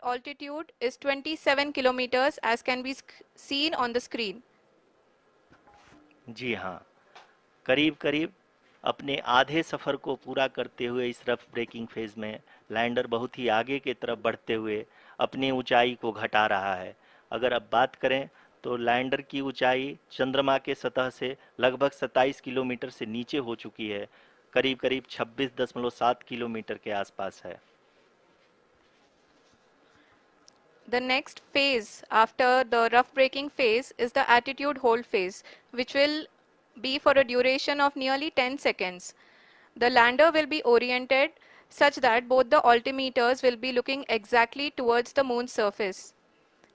altitude is 27 kilometers as can be seen on the screen. जी हाँ, करीब करीब अपने आधे सफ़र को पूरा करते हुए इस रफ ब्रेकिंग फेज में लैंडर बहुत ही आगे की तरफ बढ़ते हुए अपनी ऊंचाई को घटा रहा है। अगर अब बात करें तो लैंडर की ऊंचाई चंद्रमा के सतह से लगभग 27 किलोमीटर से नीचे हो चुकी है, करीब करीब 26.7 किलोमीटर के आसपास है। The next phase after the rough braking phase is the attitude hold phase, which will be for a duration of nearly 10 seconds. The lander will be oriented such that both the altimeters will be looking exactly towards the moon's surface.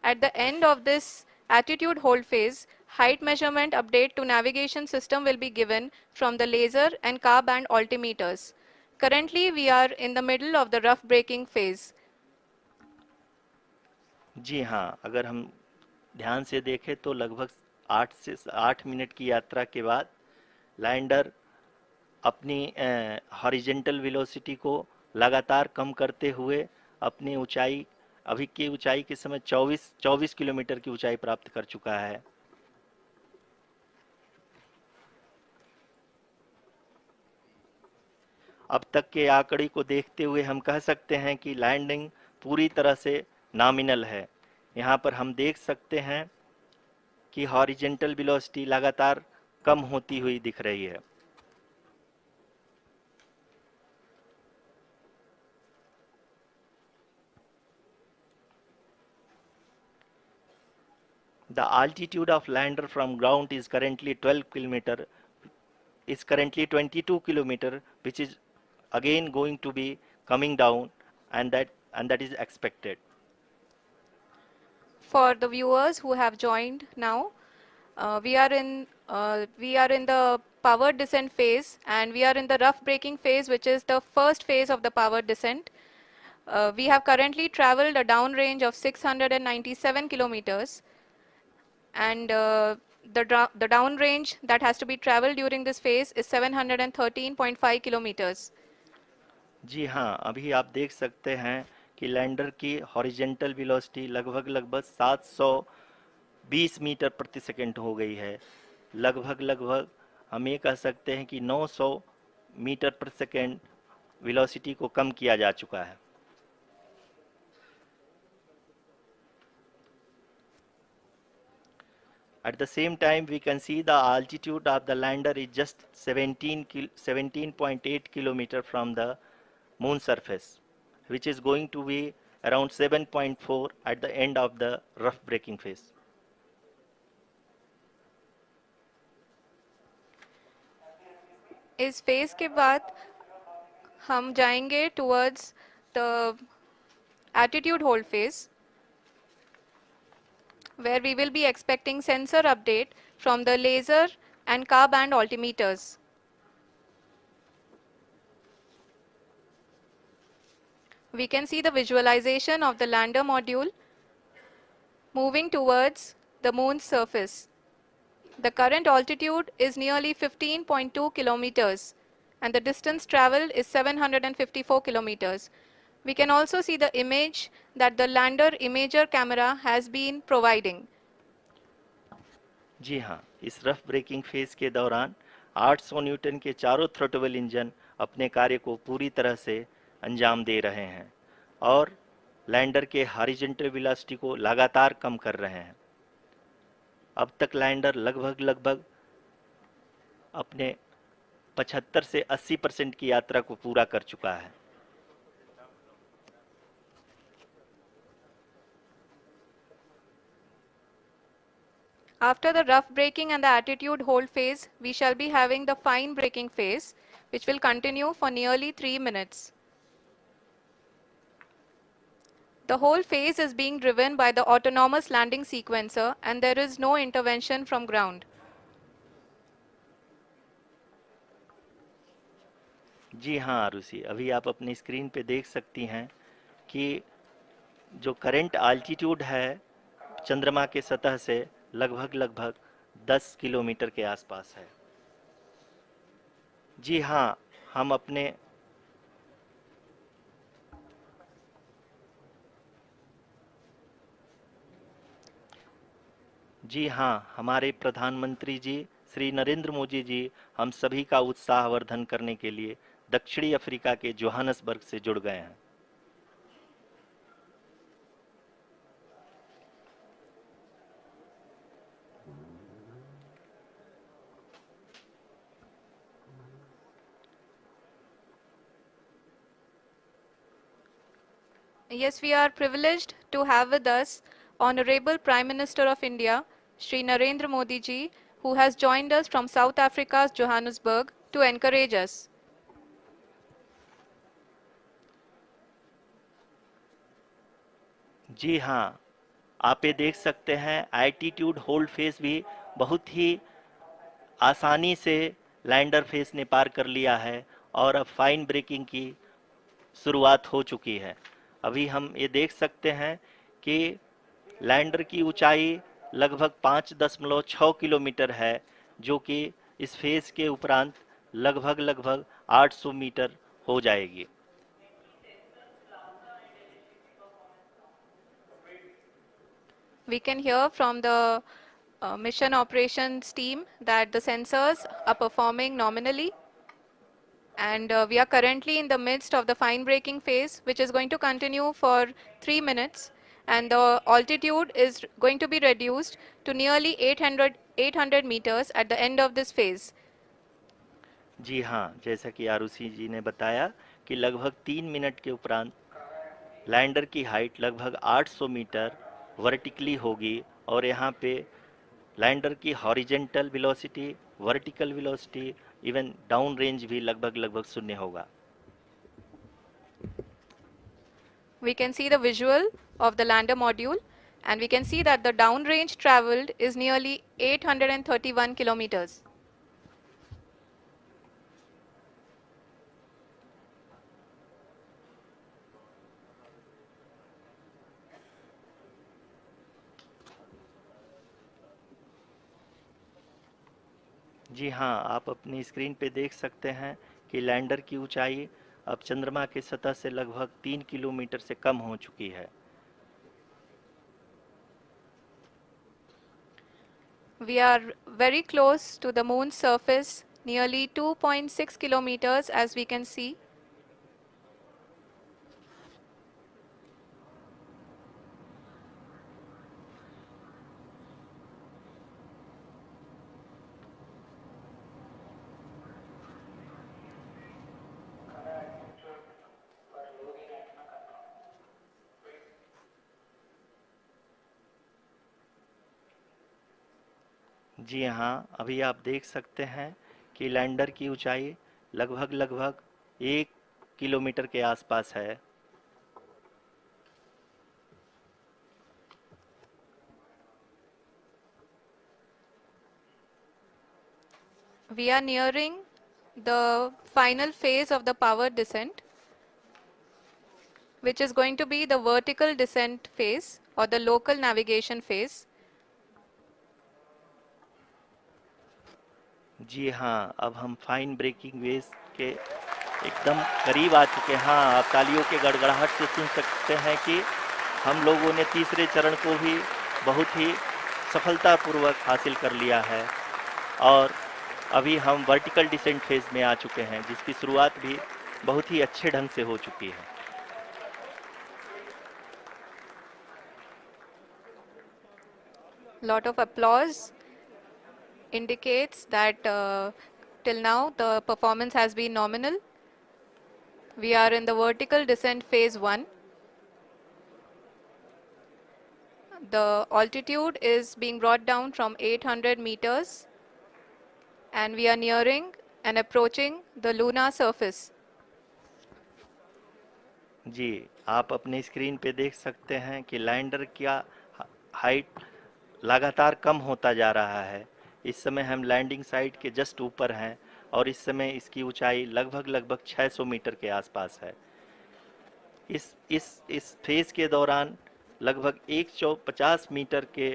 At the end of this attitude hold phase, height measurement update to navigation system will be given from the laser and car band altimeters. Currently, we are in the middle of the rough braking phase. जी हाँ, अगर हम ध्यान से देखें तो लगभग 8 की यात्रा के बाद लैंडर अपनी हॉरिजेंटल वेलोसिटी को लगातार कम करते हुए अपनी ऊंचाई, अभी की ऊंचाई के समय 24 किलोमीटर की ऊंचाई प्राप्त कर चुका है। अब तक के आंकड़े को देखते हुए हम कह सकते हैं कि लैंडिंग पूरी तरह से नॉमिनल है। यहाँ पर हम देख सकते हैं कि हॉरिजेंटल वेलोसिटी लगातार कम होती हुई दिख रही है। The altitude of lander from ground is currently 12 kilometer, is currently 22 kilometer, which is again going to be coming down, and that is expected. For the viewers who have joined now, we are in the powered descent phase, and we are in the rough braking phase, which is the first phase of the powered descent. We have currently traveled a downrange of 697 kilometers, and the downrange that has to be traveled during this phase is 713.5 kilometers. जी हाँ, अभी आप देख सकते हैं कि lander की horizontal velocity लगभग 720 metre प्रति सेकंड हो गई है। लगभग हम ये कह सकते हैं कि 900 मीटर प्रति सेकंड वेलोसिटी को कम किया जा चुका है। At the same time, we can see the altitude of the lander is just 17.8 kilometer from the moon surface, which is going to be around 7.4 at the end of the rough braking phase. इस phase के बाद हम जाएंगे towards the attitude hold phase, where we will be expecting sensor update from the laser and car band altimeters. We can see the visualization of the lander module moving towards the moon's surface. The current altitude is nearly 15.2 kilometers, and the distance traveled is 754 kilometers. We can also see the image that the lander imager camera has been providing. जी हाँ, इस rough breaking phase के दौरान 800 Newton के चारों throttle engine अपने कार्य को पूरी तरह से अंजाम दे रहे हैं और लैंडर के हॉरिजॉन्टल वेलोसिटी को लगातार कम कर रहे हैं। अब तक लैंडर लगभग अपने 75 से 80% की यात्रा को पूरा कर चुका है। After the rough braking and the attitude hold phase, we shall be having the fine braking phase, which will continue for nearly 3 minutes. The whole phase is being driven by the autonomous landing sequencer, and there is no intervention from ground. जी हाँ आरुषि, अभी आप अपनी screen पे देख सकती हैं कि जो करंट आल्टीट्यूड है चंद्रमा के सतह से लगभग 10 किलोमीटर के आसपास है। जी हाँ, हम अपने जी हाँ, हमारे प्रधानमंत्री जी श्री नरेंद्र मोदी जी हम सभी का उत्साहवर्धन करने के लिए दक्षिणी अफ्रीका के जोहानसबर्ग से जुड़ गए हैं। Yes, we are privileged to have with us Honorable Prime Minister of India, Shri Narendra Modi ji, who has joined us from South Africa's Johannesburg to encourage us. जी हाँ, आप ये देख सकते हैं एल्टीट्यूड होल्ड फेस भी बहुत ही आसानी से लैंडर फेस ने पार कर लिया है और अब फाइन ब्रेकिंग की शुरुआत हो चुकी है। अभी हम ये देख सकते हैं कि लैंडर की ऊंचाई लगभग 5.6 किलोमीटर है, जो कि इस फेज के उपरांत लगभग लगभग 800 मीटर हो जाएगी। We can hear from the mission operations team that the sensors are performing nominally, and we are currently in the midst of the fine braking phase, which is going to continue for 3 minutes, and the altitude is going to be reduced to nearly 800 meters at the end of this phase. जी हाँ, जैसा कि आरुषि जी ने बताया कि लगभग 3 minute के उपरांत lander की हाइट लगभग 800 मीटर वर्टिकली होगी और यहाँ पे लैंडर की horizontal velocity, vertical velocity, even down range भी लगभग लगभग शून्य होगा। We can see the visual of the lander module, and we can see that the downrange traveled is nearly 831 kilometers. जी हाँ, आप अपनी स्क्रीन पे देख सकते हैं कि लैंडर की ऊंचाई अब चंद्रमा की सतह से लगभग 3 किलोमीटर से कम हो चुकी है। We are very close to the moon's surface, nearly 2.6 kilometers as we can see. जी हाँ, अभी आप देख सकते हैं कि लैंडर की ऊंचाई लगभग लगभग 1 किलोमीटर के आसपास है। We are nearing the final phase of the power descent, which is going to be the vertical descent phase or the local navigation phase. जी हाँ, अब हम फाइन ब्रेकिंग वेव के एकदम करीब आ चुके हैं। हाँ, आप तालियों के गड़गड़ाहट से सुन सकते हैं कि हम लोगों ने तीसरे चरण को भी बहुत ही सफलतापूर्वक हासिल कर लिया है और अभी हम वर्टिकल डिसेंट फेज में आ चुके हैं, जिसकी शुरुआत भी बहुत ही अच्छे ढंग से हो चुकी है। Lot of applause indicates that till now the performance has been nominal. We are in the vertical descent phase 1. The altitude is being brought down from 800 meters, and we are nearing and approaching the lunar surface. जी, आप अपने screen पे देख सकते हैं कि lander का height लगातार कम होता जा रहा है। इस समय हम लैंडिंग साइट के जस्ट ऊपर हैं और इस समय इसकी ऊंचाई लगभग लगभग 600 मीटर के आसपास है। इस फेज के दौरान लगभग 150 मीटर के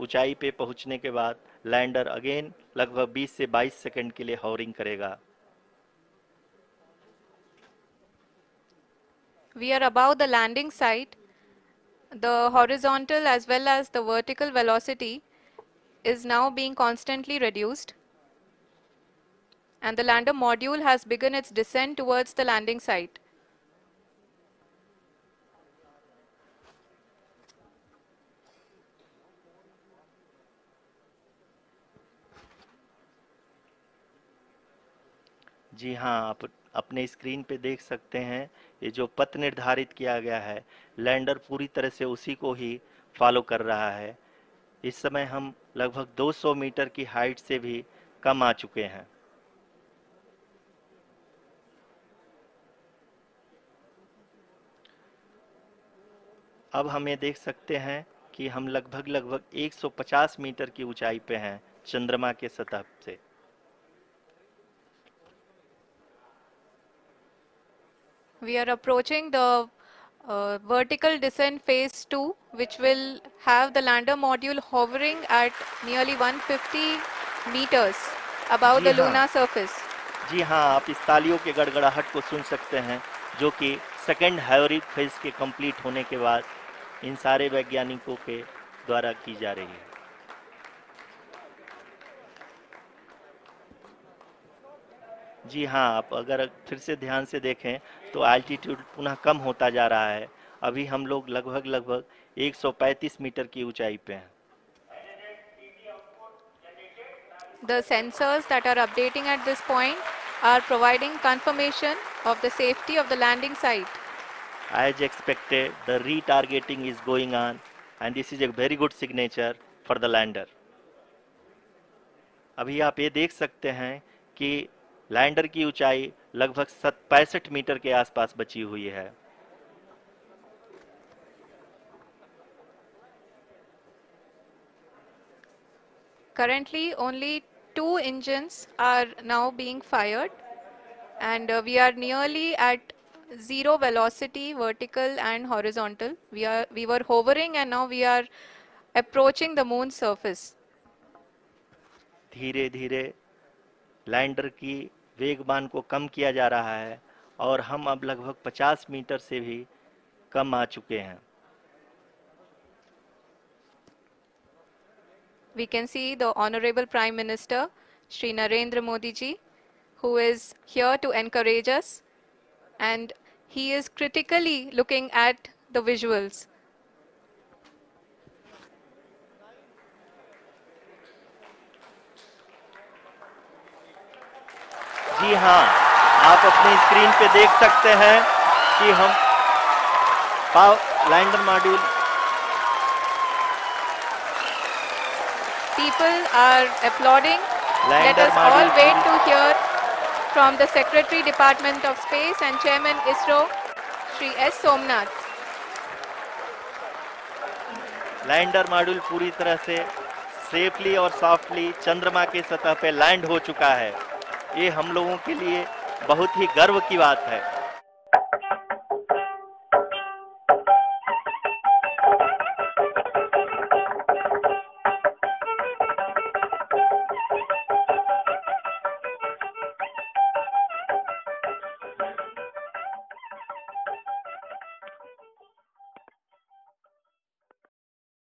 ऊंचाई पे पहुंचने के बाद लैंडर अगेन लगभग 20 से 22 सेकंड के लिए हॉवरिंग करेगा। We are above the landing site. The horizontal as well as the vertical velocity is now being constantly reduced, and the lander module has begun its descent towards the landing site. जी हाँ, आप अपने screen पे देख सकते हैं, ये जो पथ निर्धारित किया गया है, लैंडर पूरी तरह से उसी को ही फॉलो कर रहा है। इस समय हम लगभग 200 मीटर की हाइट से भी कम आ चुके हैं। अब हम ये देख सकते हैं कि हम लगभग 150 मीटर की ऊंचाई पे हैं चंद्रमा के सतह से। We are approaching the vertical descent phase 2, which will have the lander module hovering at nearly 150 meters above ji the हाँ, lunar surface. जी हाँ, आप इस तालियों के गड़गड़ाहट को सुन सकते हैं, जो कि सेकेंड हाइब्रिड फेज के कंप्लीट होने के बाद इन सारे वैज्ञानिकों के द्वारा की जा रही है। जी हाँ, आप अगर फिर से ध्यान से देखें तो एल्टीट्यूड पुनः कम होता जा रहा है। अभी हम लोग लगभग 135 मीटर की ऊंचाई पे हैं। The sensors that are updating at this point are providing confirmation of the safety of the landing site. As expected, the retargeting is going on, and this is a very good signature for the lander. अभी आप ये देख सकते हैं कि lander की ऊंचाई लगभग 65 मीटर के आसपास बची हुई है। Currently, only 2 engines are now being fired, and we are nearly at zero velocity, vertical and horizontal. We were hovering, and now we are approaching the moon's surface. धीरे धीरे लैंडर की वेगमान को कम किया जा रहा है और हम अब लगभग 50 मीटर से भी कम आ चुके हैं। We can see the Honorable Prime Minister, Shri Narendra Modi ji, who is here to encourage us, and he is critically looking at the visuals. जी हाँ, आप अपनी स्क्रीन पे देख सकते हैं कि हम lander module People are applauding. Let lander us all module wait to hear from the Secretary Department of Space and Chairman ISRO, Shri S. Somnath. Lander module पूरी तरह से सेफली और सॉफ्टली चंद्रमा के सतह पे लैंड हो चुका है। ये हम लोगों के लिए बहुत ही गर्व की बात है।